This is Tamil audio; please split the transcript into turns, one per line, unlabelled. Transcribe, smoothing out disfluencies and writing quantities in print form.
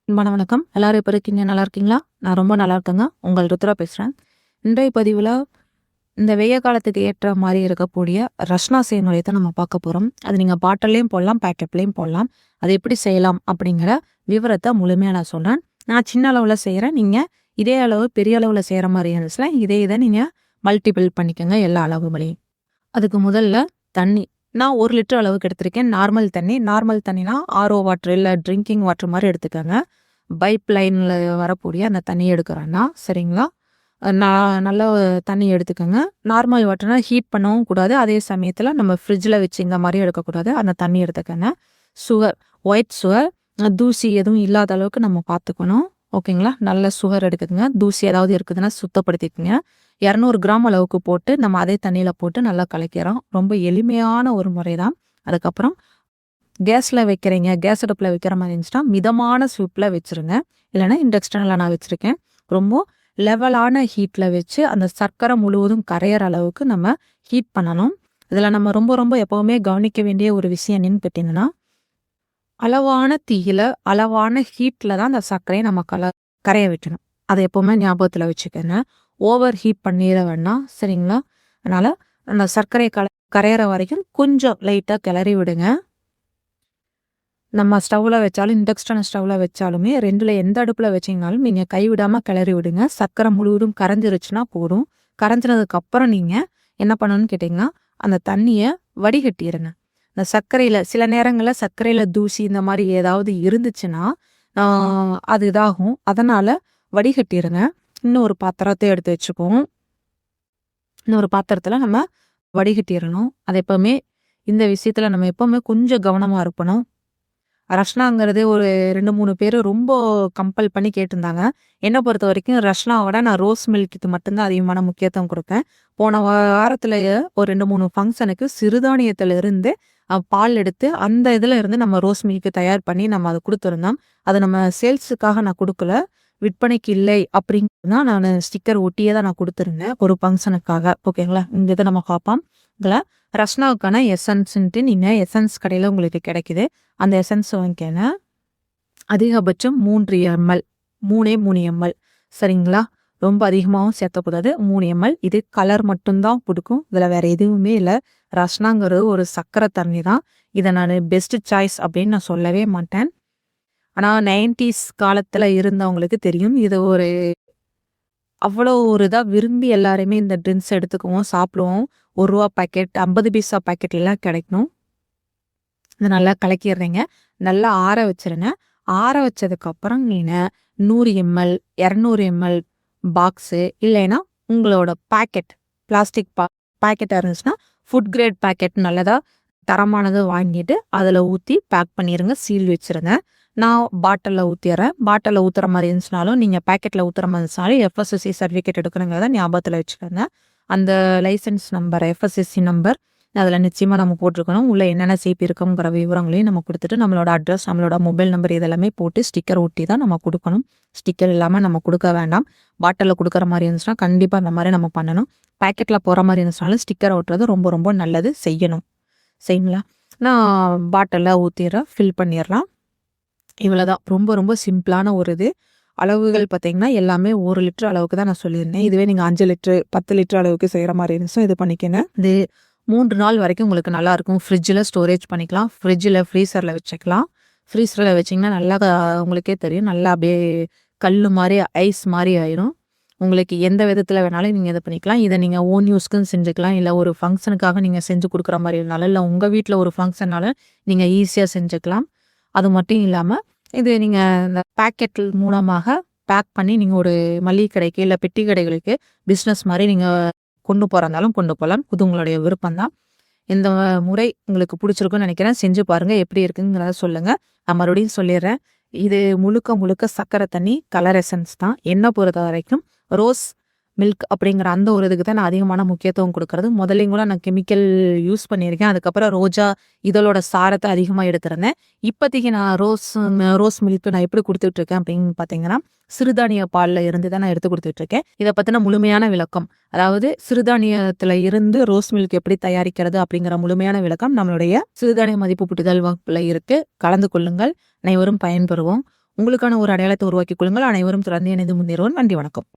வணக்கம். எல்லாரும் எப்ப இருக்கீங்க? நல்லா இருக்கீங்களா? நான் ரொம்ப நல்லா இருக்கேங்க. உங்கள் ருத்ரா பேசுறேன். இன்றைய பதிவுல இந்த வெய்ய காலத்துக்கு ஏற்ற மாரி இருக்கக்கூடிய ரஸ்னா செய்முறைய தான் நம்ம பார்க்க போறோம். அது நீங்க பாட்டில்லயும் போடலாம், பேக்கெட்லயும் போடலாம். அது எப்படி செய்யலாம் அப்படிங்கிற விவரத்த முழுமையா நான் சொல்றேன். நான் சின்ன அளவுல செய்றேன். நீங்க இதே அளவு பெரிய அளவுல செய்ற மாரி இருந்துச்சுன்னா, இத நீங்க மல்டிபிள் பண்ணிக்கங்க எல்லா அளவுகளையும். அதுக்கு முதல்ல தண்ணி. நான் 1 லிட்டர் அளவுக்கு எடுத்திருக்கேன். நார்மல் தண்ணி. நார்மல் தண்ணினா ஆர்ஓ வாட்டர் இல்ல ட்ரிங்கிங் வாட்டர் மாரி எடுத்துக்கங்க. பைப் லைன்ல வரக்கூடிய அந்த தண்ணிய எடுக்கிறேன்னா, சரிங்களா? நான் நல்ல தண்ணி எடுத்துக்கங்க. நார்மல் வாட்டர்னா ஹீட் பண்ணவும் கூடாது. அதே சமயத்தில நம்ம ஃப்ரிட்ஜில வச்சு இந்த மாரி எடுக்கக்கூடாது. அந்த தண்ணி எடுத்துக்கங்க. சுகர், ஒயிட் சுகர் தூசி எதுவும் இல்லாத அளவுக்கு நம்ம பார்த்துக்கணும். ஓகேங்களா? நல்ல சுகர் எடுத்துக்கங்க. தூசி ஏதாவது இருக்குதுன்னா சுத்தப்படுத்திக்கங்க. 200 கிராம் அளவுக்கு போட்டு நம்ம அதே தண்ணியில போட்டு நல்லா கலக்கிறோம். ரொம்ப எளிமையான ஒரு முறை தான். அதுக்கப்புறம் கேஸ்ல வைக்கிறீங்க, கேஸ் அடுப்புல வைக்கிற மாரி இருந்துச்சுன்னா, மிதமான சூட்ல வச்சுருங்க. இல்லைன்னா இண்டக்ஷன்ல நான் வச்சிருக்கேன். ரொம்ப லெவலான ஹீட்ல வச்சு அந்த சர்க்கரை முழுவதும் கரையிற அளவுக்கு நம்ம ஹீட் பண்ணணும். இதில் நம்ம ரொம்ப ரொம்ப எப்பவுமே கவனிக்க வேண்டிய ஒரு விஷயம் என்னன்னு கேட்டிங்கன்னா, அளவான தீயில, அளவான ஹீட்ல தான் அந்த சர்க்கரைய நம்ம கரைய வைக்கணும். அதை எப்பவுமே ஞாபகத்துல வச்சுக்கங்க. ஓவர் ஹீட் பண்ணிற வேண்டாம். சரிங்களா? அதனால அந்த சர்க்கரை கரையிற வரைக்கும் கொஞ்சம் லைட்டா கிளறி விடுங்க. நம்ம ஸ்டவ்ல வச்சாலும், இண்டக்ஷன் ஸ்டவ்ல வச்சாலுமே 2ல எந்த அடுப்புல வச்சீங்கனாலும் நீங்க கைவிடாம கிளறி விடுங்க. சர்க்கரை முழுவதும் கரைஞ்சிருச்சுன்னா போதும். கரைஞ்சினதுக்கு அப்புறம் நீங்க என்ன பண்ணணும்னு கேட்டீங்கன்னா, அந்த தண்ணிய வடிகட்டிருங்க. இந்த சர்க்கரையில சில நேரங்கள்ல சர்க்கரையில தூசி இந்த மாரி ஏதாவது இருந்துச்சுன்னா, அது இதாகும். அதனால வடிகட்டிருங்க. இன்னொரு பாத்திரத்த எடுத்து வச்சுக்குவோம். இன்னொரு பாத்திரத்துல நம்ம வடிகட்டிரணும். அது எப்பவுமே இந்த விஷயத்துல நம்ம எப்பவுமே கொஞ்சம் கவனமா இருக்கணும். ரஷ்னாங்கிறது ஒரு 2, 3 பேரு ரொம்ப கம்பல் பண்ணி கேட்டிருந்தாங்க. என்ன பொறுத்தவரைக்கும் ரஷ்னாவோட நான் ரோஸ் மில்க்குக்கு மட்டும் தான் அதிகமான முக்கியத்துவம் குடுப்பேன். போன வாரத்திலேயே ஒரு 2, 3 ஃபங்ஷனுக்கு சிறுதானியத்திலிருந்து பால் எடுத்து அந்த இதுல இருந்து நம்ம ரோஸ் மில்க் தயார் பண்ணி நம்ம அத குடுத்துருந்தோம். அது நம்ம சேல்ஸுக்காக நான் குடுக்கல. விற்பனைக்கு இல்லை அப்படிங்கிறது தான் நானு ஸ்டிக்கர் ஒட்டியே தான் நான் குடுத்துருந்தேன். ஒரு ஃபங்ஷனுக்காக. ஓகேங்களா? இந்த இத நம்ம பார்ப்போம். இதுல ரஸ்னாவுக்கான எசன்ஸ்ன்ட்டு நீங்க எசன்ஸ் கடையில உங்களுக்கு கிடைக்குது. அந்த எசன்ஸ் வாங்கிக்கங்க. அதிகபட்சம் 3 எம்எல். 3 எம்எல். சரிங்களா? ரொம்ப அதிகமாவும் சேர்த்தக்கூடாது. 3 எம்எல். இது கலர் மட்டும் தான் குடுக்கும். இதுல வேற எதுவுமே இல்ல. ரஸ்னாங்கிறது ஒரு சர்க்கரை தண்ணி தான். இத நானு பெஸ்ட் சாய்ஸ் அப்படின்னு நான் சொல்லவே மாட்டேன். ஆனா 90ஸ் காலத்துல இருந்தவங்களுக்கு தெரியும். இது ஒரு அவ்வளோ ஒரு இதா விரும்பி எல்லாருமே இந்த ட்ரிங்க்ஸ் எடுத்துக்குவோம், சாப்பிடுவோம். ரூ. 1 பாக்கெட், 50 பைசா பாக்கெட்லாம் கிடைக்கும். இத நல்லா கலக்கிடுறீங்க. நல்லா ஆற வச்சுருங்க. ஆற வச்சதுக்கப்புறம் நீங்க 100 எம்எல், 200 எம்எல் பாக்ஸு இல்லைன்னா உங்களோட பாக்கெட், பிளாஸ்டிக் பாக்கெட்டா இருந்துச்சுன்னா, ஃபுட் கிரேட் பாக்கெட் நல்லதா தரமானது வாங்கிட்டு அதில ஊத்தி பேக் பண்ணிருங்க. சீல் வச்சுருங்க. நான் பாட்டில்ல ஊத்திர்றேன். பாட்டில்ல ஊத்துற மாரி இருந்துச்சுனாலும், நீங்க பாக்கெட்ல ஊத்துற மாரி இருந்துச்சுனாலும் எஃப்எஸ்எஸ்ஐ சர்டிஃபிகேட் எடுக்கணுங்கிறத ஞாபகத்துல வச்சுக்கோங்க. அந்த லைசென்ஸ் நம்பர், எஃப்எஸ்எஸ்சி நம்பர் அதில நிச்சயமா நம்ம போட்டிருக்கணும். உள்ள என்னென்ன சிபி இருக்குங்கிற விவரங்களையும் நம்ம குடுத்துட்டு, நம்மளோட அட்ரஸ், நம்மளோட மொபைல் நம்பர் இதெல்லாமே போட்டு ஸ்டிக்கர் ஒட்டி தான் நம்ம குடுக்கணும். ஸ்டிக்கர் இல்லாம நம்ம குடுக்க வேண்டாம். பாட்டில்ல குடுக்குற மாரி இருந்துச்சுன்னா, கண்டிப்பா அந்த மாரி நம்ம பண்ணணும். பாக்கெட்ல போற மாரி இருந்துச்சுனாலும் ஸ்டிக்கர் ஒட்டுறது ரொம்ப ரொம்ப நல்லது. செய்யணும். சரிங்களா? நான் பாட்டில்ல ஊத்திர்றேன். ஃபில் பண்ணிர்லாம். இவ்வளோதான். ரொம்ப ரொம்ப சிம்பிளான ஒரு இது. அளவுகள் பார்த்தீங்கன்னா, எல்லாமே 1 லிட்டர் அளவுக்கு தான் நான் சொல்லியிருந்தேன். இதுவே நீங்க 5 லிட்டர், 10 லிட்டர் அளவுக்கு செய்ற மாரி இருந்துச்சுன்னா இது பண்ணிக்கங்க. இது 3 நாள் வரைக்கும் உங்களுக்கு நல்லாயிருக்கும். ஃப்ரிட்ஜில ஸ்டோரேஜ் பண்ணிக்கலாம். ஃப்ரீசர்ல வச்சுக்கலாம். ஃப்ரீசர்ல வச்சிங்கன்னா நல்லா உங்களுக்கே தெரியும். நல்லா அப்படியே கல்லு மாரி, ஐஸ் மாரி ஆயிரும். உங்களுக்கு எந்த விதத்தில வேணாலும் நீங்க இத பண்ணிக்கலாம். இத நீங்க ஓன் யூஸ்க்குன்னு செஞ்சுக்கலாம். இல்ல ஒரு ஃபங்ஷனுக்காக நீங்க செஞ்சு குடுக்குற மாரி இருந்தாலும், இல்ல உங்க வீட்ல ஒரு ஃபங்ஷன்னாலும் நீங்க ஈஸியா செஞ்சுக்கலாம். அது மட்டும் இல்லாம, இது நீங்க இந்த பாக்கெட் மூலமாக பேக் பண்ணி நீங்க ஒரு மளிகை கடைக்கு, இல்ல பெட்டி கடைகளுக்கு பிசினஸ் மாரி நீங்க கொண்டு போறதாலும் கொண்டு போலாம். இது உங்களுடைய விருப்பம் தான். இந்த முறை உங்களுக்கு பிடிச்சிருக்கும்னு நினைக்கிறேன். செஞ்சு பாருங்க. எப்படி இருக்குங்கிறத சொல்லுங்க. நான் மறுபடியும் சொல்லிடுறேன். இது முழுக்க முழுக்க சர்க்கரை தண்ணி, கலர் எசன்ஸ் தான். என்ன பொறுத்தவரைக்கும் ரோஸ் மில்க் அப்படிங்கிற அந்த ஒரு இதுக்கு தான் நான் அதிகமான முக்கியத்துவம் குடுக்குறது. முதலையும் கூட நான் கெமிக்கல் யூஸ் பண்ணியிருக்கேன். அதுக்கப்புறம் ரோஜா இதழோட சாரத்த அதிகமா எடுத்திருந்தேன். இப்போதைக்கு நான் ரோஸ் மில்க் நான் எப்படி குடுத்துட்டுருக்கேன் அப்படின்னு பார்த்தீங்கன்னா, சிறுதானிய பால்ல இருந்து தான் நான் எடுத்து குடுத்துட்டுருக்கேன். இத பத்தின முழுமையான விளக்கம், அதாவது சிறுதானியத்துல இருந்து ரோஸ் மில்க் எப்படி தயாரிக்கிறது அப்படிங்கிற முழுமையான விளக்கம் நம்மளுடைய சிறுதானிய மதிப்பு கூட்டுதல் வகுப்புல இருக்கு. கலந்து கொள்ளுங்கள். அனைவரும் பயன்பெறுவோம். உங்களுக்கான ஒரு அடையாளத்தை உருவாக்கிக் கொள்ளுங்கள். அனைவரும் தொடர்ந்து இணைந்து முன்னேறுவோம். நன்றி, வணக்கம்.